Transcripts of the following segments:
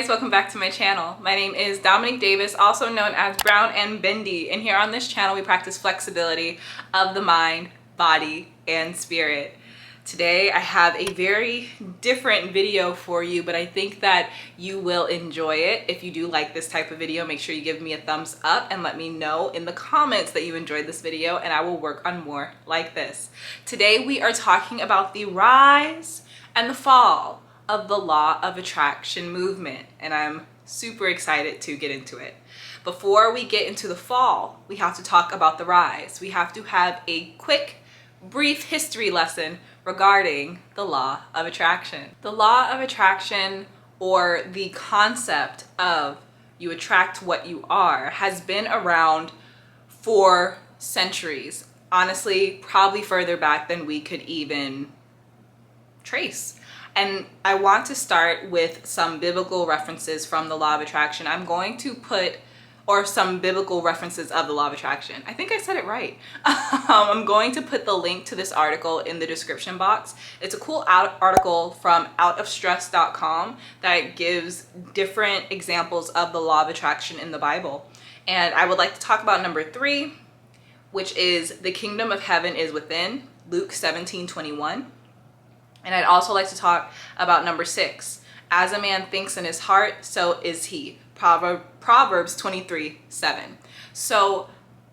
guys, welcome back to my channel. My name is Dominique Davis, also known as Brown and Bendy, and here on this channel we practice flexibility of the mind, body, and spirit. Today I have a very different video for you, but I think that you will enjoy it. If you do like this type of video, make sure you give me a thumbs up and let me know in the comments that you enjoyed this video, and I will work on more like this. Today we are talking about the rise and the fall of the law of attraction movement, and I'm super excited to get into it. Before we get into the fall, we have to talk about the rise. We have to have a quick, brief history lesson regarding the law of attraction. The law of attraction, or the concept of you attract what you are, has been around for centuries. Honestly, probably further back than we could even trace. And I want to start with some biblical references from the law of attraction. I'm going to put, or some biblical references of the law of attraction. I think I said it right. I'm going to put the link to this article in the description box. It's a cool article from outofstress.com that gives different examples of the law of attraction in the Bible. And I would like to talk about number 3, which is the kingdom of heaven is within, Luke 17:21. And I'd also like to talk about number 6. As a man thinks in his heart, so is he. Proverbs 23:7. So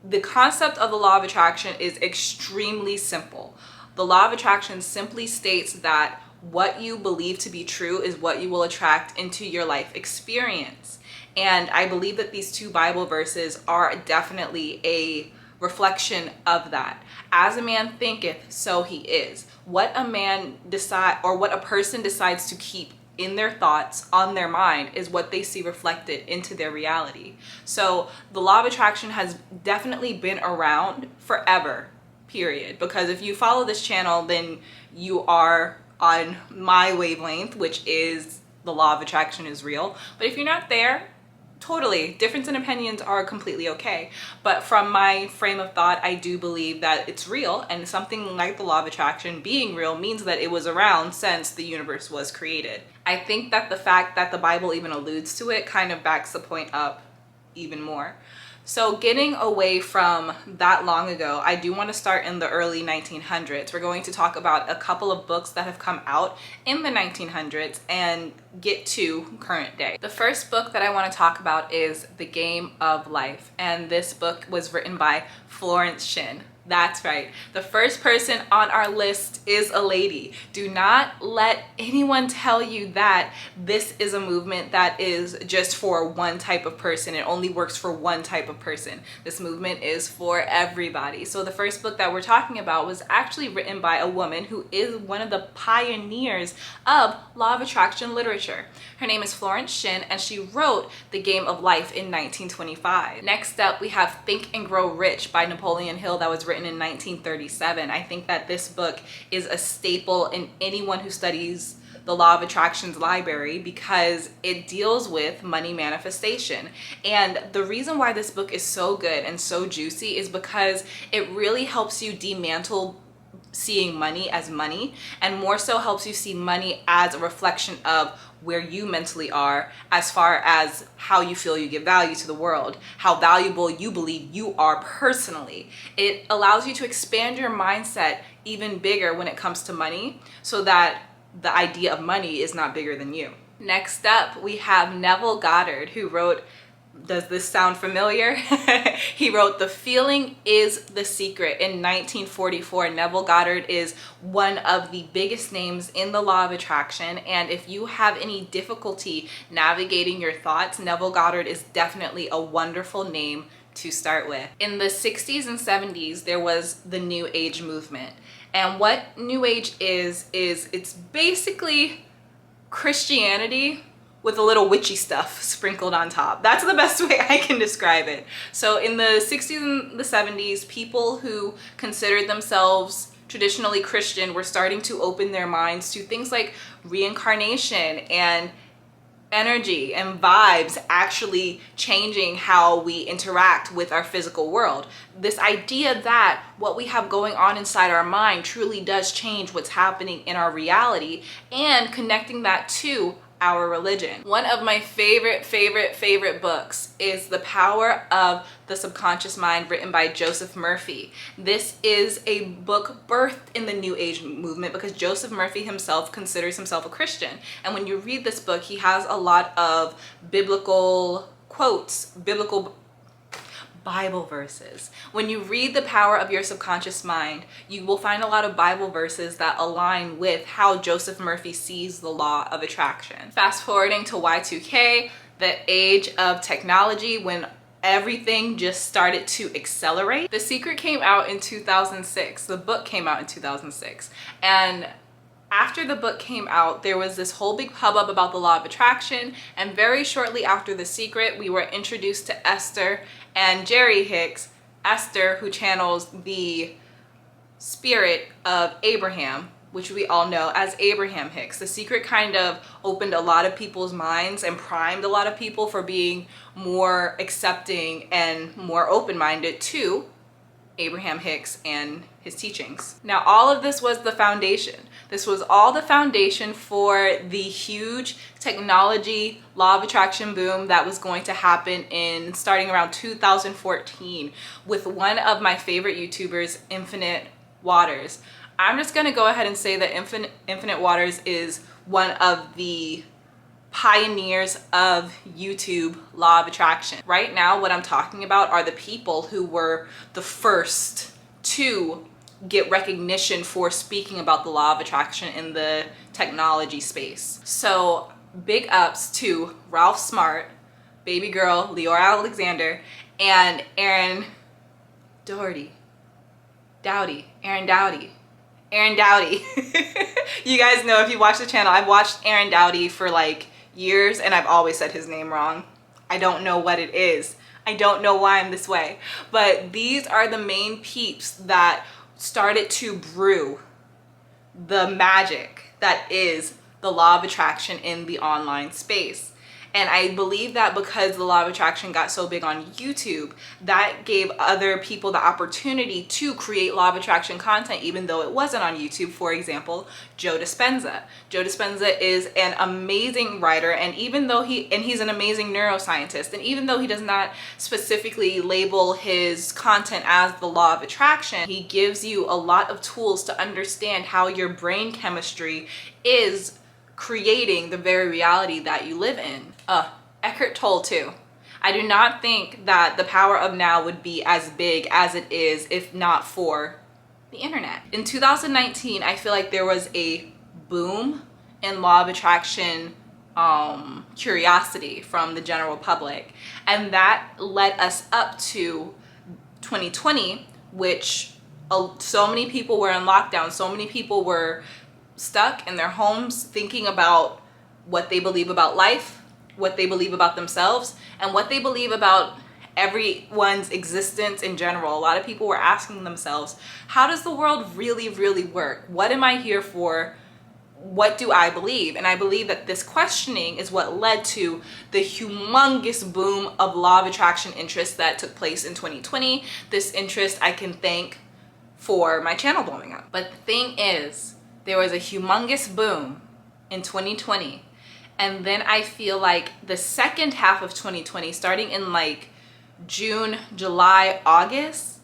the concept of the law of attraction is extremely simple. The law of attraction simply states that what you believe to be true is what you will attract into your life experience. And I believe that these 2 Bible verses are definitely a reflection of that. As a man thinketh, so he is. What a man decide, or what a person decides to keep in their thoughts, on their mind, is what they see reflected into their reality. So the law of attraction has definitely been around forever, period. Because if you follow this channel, then you are on my wavelength, which is the law of attraction is real. But if you're not there, totally, difference in opinions are completely okay. But from my frame of thought, I do believe that it's real, and something like the law of attraction being real means that it was around since the universe was created. I think that the fact that the Bible even alludes to it kind of backs the point up even more. So getting away from that long ago, I do want to start in the early 1900s. We're going to talk about a couple of books that have come out in the 1900s and get to current day. The first book that I want to talk about is The Game of Life, and this book was written by Florence Shinn. That's right. The first person on our list is a lady. Do not let anyone tell you that this is a movement that is just for one type of person. It only works for one type of person. This movement is for everybody. So the first book that we're talking about was actually written by a woman who is one of the pioneers of law of attraction literature. Her name is Florence Shinn, and she wrote The Game of Life in 1925. Next up, we have Think and Grow Rich by Napoleon Hill, that was written in 1937. I think that this book is a staple in anyone who studies the law of attraction's library, because it deals with money manifestation. And the reason why this book is so good and so juicy is because it really helps you dismantle seeing money as money, and more so helps you see money as a reflection of where you mentally are, as far as how you feel you give value to the world, how valuable you believe you are personally. It allows you to expand your mindset even bigger when it comes to money, so that the idea of money is not bigger than you. Next up, we have Neville Goddard, who wrote, does this sound familiar? He wrote The Feeling is the Secret in 1944. Neville Goddard is one of the biggest names in the law of attraction, and if you have any difficulty navigating your thoughts, Neville Goddard is definitely a wonderful name to start with. In the 60s and 70s, there was the New Age movement. And what New Age is it's basically Christianity with a little witchy stuff sprinkled on top. That's the best way I can describe it. So in the 60s and the 70s, people who considered themselves traditionally Christian were starting to open their minds to things like reincarnation and energy and vibes actually changing how we interact with our physical world. This idea that what we have going on inside our mind truly does change what's happening in our reality, and connecting that to our religion. One of my favorite books is The Power of the Subconscious Mind, written by Joesph Murphy. This is a book birthed in the New Age movement because Joesph Murphy himself considers himself a Christian. And when you read this book, he has a lot of biblical quotes, biblical Bible verses. When you read The Power of Your Subconscious Mind, you will find a lot of Bible verses that align with how Joesph Murphy sees the law of attraction. Fast forwarding to Y2K, the age of technology when everything just started to accelerate. The Secret came out in 2006. The book came out in 2006. And after the book came out, there was this whole big hubbub about the law of attraction, and very shortly after The Secret, we were introduced to Esther and Jerry Hicks. Esther, who channels the spirit of Abraham, which we all know as Abraham Hicks. The Secret kind of opened a lot of people's minds and primed a lot of people for being more accepting and more open-minded to Abraham Hicks and his teachings. Now, all of this was the foundation. This was all the foundation for the huge technology law of attraction boom that was going to happen in starting around 2014 with one of my favorite YouTubers, Infinite Waters. I'm just gonna go ahead and say that Infinite Waters is one of the pioneers of YouTube law of attraction. Right now, what I'm talking about are the people who were the first to get recognition for speaking about the law of attraction in the technology space. So big ups to Ralph Smart, baby girl Leora Alexander, and Aaron Dowdy. You guys know, if you watch the channel, I've watched Aaron Dowdy for like years and I've always said his name wrong. I don't know what it is. I don't know why I'm this way. But these are the main peeps that started to brew the magic that is the law of attraction in the online space. And I believe that because the law of attraction got so big on YouTube, that gave other people the opportunity to create law of attraction content, even though it wasn't on YouTube. For example, Joe Dispenza. Joe Dispenza is an amazing writer, and even though he's an amazing neuroscientist, and even though he does not specifically label his content as the law of attraction, he gives you a lot of tools to understand how your brain chemistry is creating the very reality that you live in. Eckhart Tolle too. I do not think that The Power of Now would be as big as it is if not for the internet. In 2019, I feel like there was a boom in law of attraction curiosity from the general public, and that led us up to 2020, which so many people were in lockdown, so many people were stuck in their homes thinking about what they believe about life, what they believe about themselves, and what they believe about everyone's existence in general. A lot of people were asking themselves, how does the world really work? What am I here for? What do I believe? And I believe that this questioning is what led to the humongous boom of law of attraction interest that took place in 2020. This interest I can thank for my channel blowing up. But the thing is, there was a humongous boom in 2020. And then I feel like the second half of 2020, starting in like June, July, August,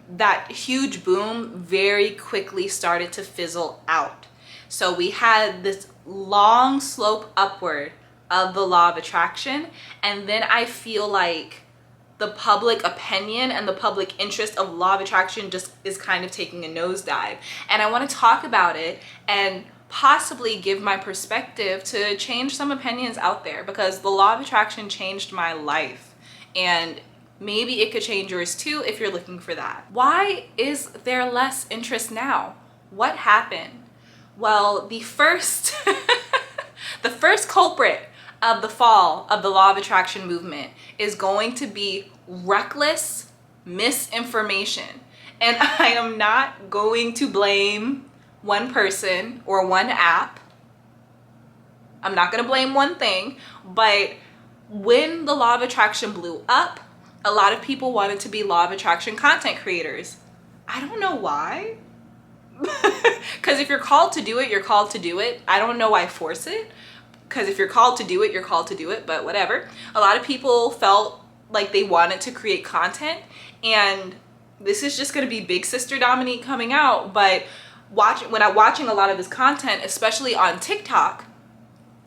that huge boom very quickly started to fizzle out. So we had this long slope upward of the law of attraction. And then I feel like the public opinion and the public interest of law of attraction just is kind of taking a nosedive. And I want to talk about it and possibly give my perspective to change some opinions out there, because the law of attraction changed my life, and maybe it could change yours too if you're looking for that. Why is there less interest now? What happened? Well, the first the first culprit of the fall of the law of attraction movement is going to be reckless misinformation. And I am not going to blame one person or one app. I'm not going to blame one thing, but when the law of attraction blew up, a lot of people wanted to be law of attraction content creators. I don't know why. Because if you're called to do it, you're called to do it. I don't know why force it. because if you're called to do it, you're called to do it, but whatever. A lot of people felt like they wanted to create content, and this is just going to be big sister Dominique coming out. But when I'm watching a lot of this content, especially on TikTok,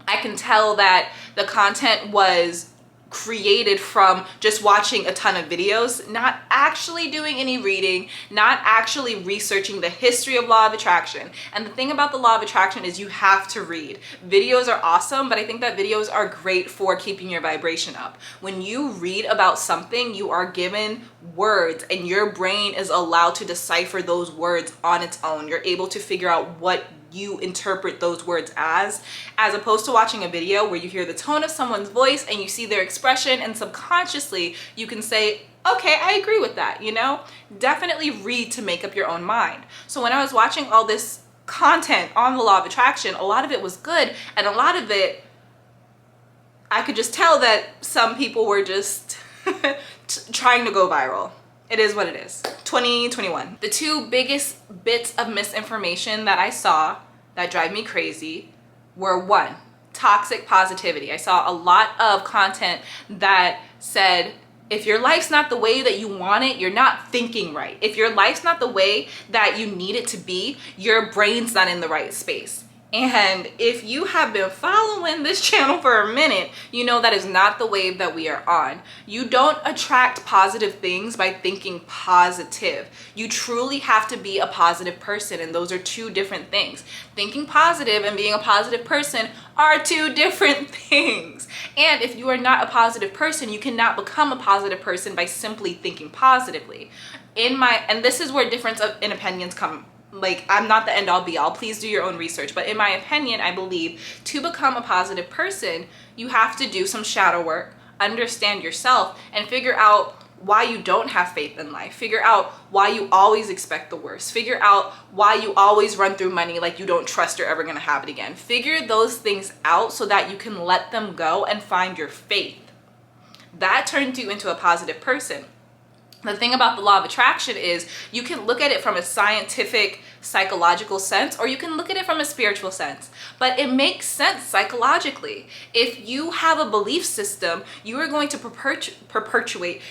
I can tell that the content was created from just watching a ton of videos, not actually doing any reading, not actually researching the history of law of attraction. And the thing about the law of attraction is you have to read. Videos are awesome, but I think that videos are great for keeping your vibration up. When you read about something, you are given words and your brain is allowed to decipher those words on its own. You're able to figure out what you interpret those words as opposed to watching a video where you hear the tone of someone's voice and you see their expression, and subconsciously you can say, okay, I agree with that, you know? Definitely read to make up your own mind. So when I was watching all this content on the law of attraction, a lot of it was good, and a lot of it, I could just tell that some people were just trying to go viral. It is what it is. 2021. The two biggest bits of misinformation that I saw that drive me crazy were, one, toxic positivity. I saw a lot of content that said, if your life's not the way that you want it, you're not thinking right. If your life's not the way that you need it to be, your brain's not in the right space. And if you have been following this channel for a minute, you know that is not the wave that we are on. You don't attract positive things by thinking positive. You truly have to be a positive person, and those are two different things. Thinking positive and being a positive person are two different things. And if you are not a positive person, you cannot become a positive person by simply thinking positively. And this is where difference in opinions come. Like, I'm not the end all be all. Please do your own research. But in my opinion, I believe to become a positive person, you have to do some shadow work, understand yourself, and figure out why you don't have faith in life. Figure out why you always expect the worst. Figure out why you always run through money like you don't trust you're ever going to have it again. Figure those things out so that you can let them go and find your faith. That turns you into a positive person. The thing about the law of attraction is you can look at it from a scientific, psychological sense, or you can look at it from a spiritual sense. But it makes sense psychologically. If you have a belief system, you are going to perpetuate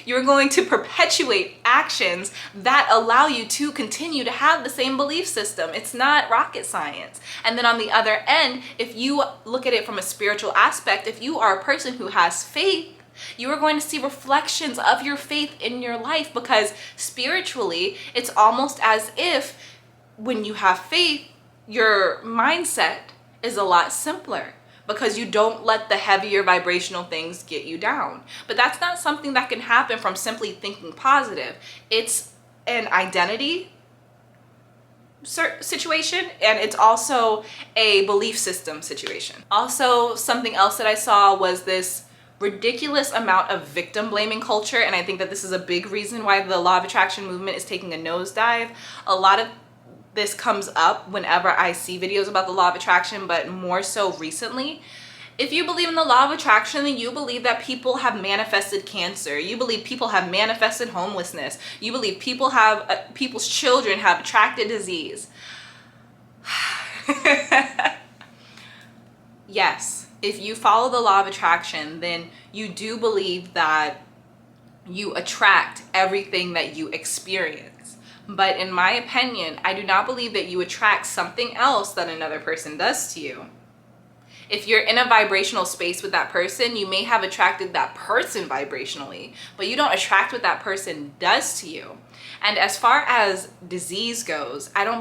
actions that allow you to continue to have the same belief system. It's not rocket science. And then on the other end, if you look at it from a spiritual aspect, if you are a person who has faith, you are going to see reflections of your faith in your life, because spiritually, it's almost as if when you have faith, your mindset is a lot simpler because you don't let the heavier vibrational things get you down. But that's not something that can happen from simply thinking positive. It's an identity situation, and it's also a belief system situation. Also, something else that I saw was this ridiculous amount of victim blaming culture, and I think that this is a big reason why the law of attraction movement is taking a nosedive. A lot of this comes up whenever I see videos about the law of attraction, but more so recently. If you believe in the law of attraction, then you believe that people have manifested cancer. You believe people have manifested homelessness. You believe people's children have attracted disease. Yes. If you follow the law of attraction, then you do believe that you attract everything that you experience. But in my opinion, I do not believe that you attract something else that another person does to you. If you're in a vibrational space with that person, you may have attracted that person vibrationally, but you don't attract what that person does to you. And as far as disease goes, I do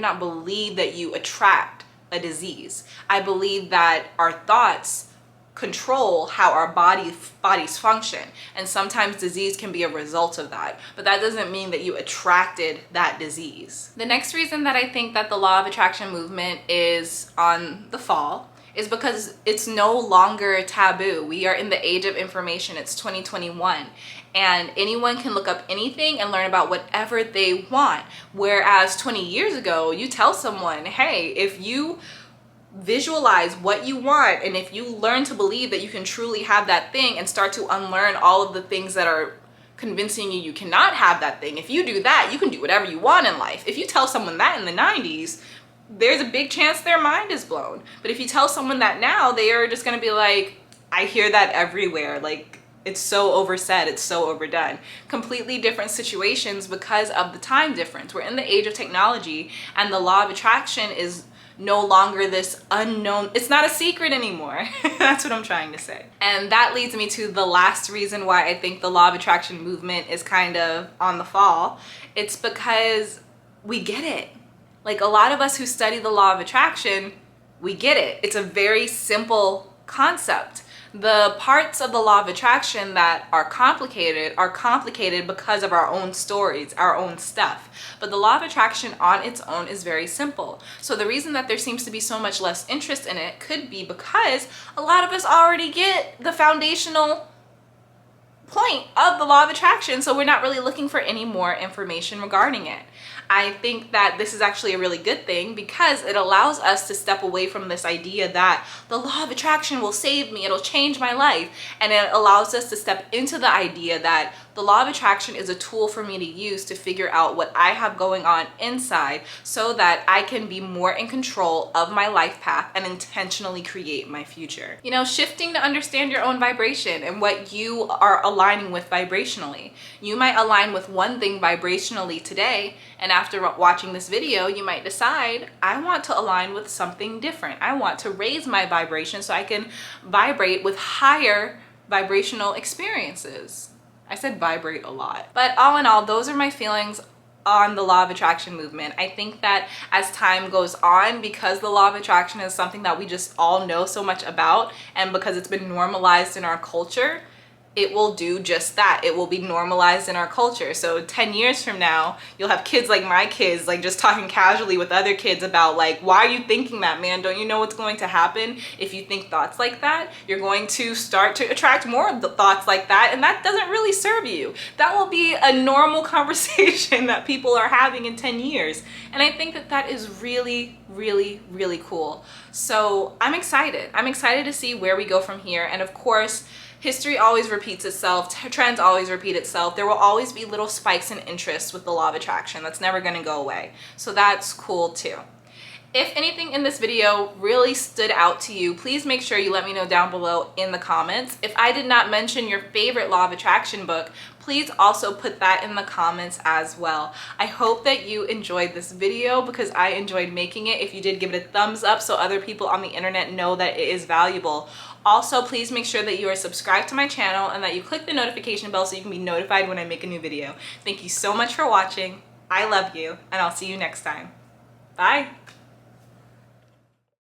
not believe that you attract a disease. I believe that our thoughts control how our bodies function, and sometimes disease can be a result of that, but that doesn't mean that you attracted that disease. The next reason that I think that the law of attraction movement is on the fall is because it's no longer taboo. We are in the age of information. It's 2021. And anyone can look up anything and learn about whatever they want. Whereas 20 years ago, you tell someone, hey, if you visualize what you want, and if you learn to believe that you can truly have that thing and start to unlearn all of the things that are convincing you cannot have that thing, if you do that, you can do whatever you want in life. If you tell someone that in the 90s, there's a big chance their mind is blown. But if you tell someone that now, they are just gonna be like, I hear that everywhere. Like, it's so oversaid, it's so overdone. Completely different situations because of the time difference. We're in the age of technology, and the law of attraction is no longer this unknown, it's not a secret anymore. That's what I'm trying to say. And that leads me to the last reason why I think the law of attraction movement is kind of on the fall. It's because we get it. Like, a lot of us who study the law of attraction, we get it. It's a very simple concept. The parts of the law of attraction that are complicated because of our own stories, our own stuff. But the law of attraction on its own is very simple. So the reason that there seems to be so much less interest in it could be because a lot of us already get the foundational point of the law of attraction, so we're not really looking for any more information regarding it. I think that this is actually a really good thing because it allows us to step away from this idea that the law of attraction will save me, it'll change my life, and it allows us to step into the idea that the law of attraction is a tool for me to use to figure out what I have going on inside so that I can be more in control of my life path and intentionally create my future. You know, shifting to understand your own vibration and what you are aligning with vibrationally. You might align with one thing vibrationally today, and after watching this video, you might decide, I want to align with something different. I want to raise my vibration so I can vibrate with higher vibrational experiences. I said vibrate a lot. But all in all, those are my feelings on the law of attraction movement. I think that as time goes on, because the law of attraction is something that we just all know so much about, and because it's been normalized in our culture, it will do just that. It will be normalized in our culture. So 10 years from now, you'll have kids like my kids, like just talking casually with other kids about like, why are you thinking that, man? Don't you know what's going to happen if you think thoughts like that? You're going to start to attract more of the thoughts like that, and that doesn't really serve you. That will be a normal conversation that people are having in 10 years. And I think that that is really, really, really cool. So I'm excited. I'm excited to see where we go from here. And of course, history always repeats itself, trends always repeat itself. There will always be little spikes in interest with the law of attraction. That's never gonna go away. So that's cool too. If anything in this video really stood out to you, please make sure you let me know down below in the comments. If I did not mention your favorite law of attraction book, please also put that in the comments as well. I hope that you enjoyed this video because I enjoyed making it. If you did, give it a thumbs up so other people on the internet know that it is valuable. Also, please make sure that you are subscribed to my channel and that you click the notification bell so you can be notified when I make a new video. Thank you so much for watching. I love you, and I'll see you next time. Bye.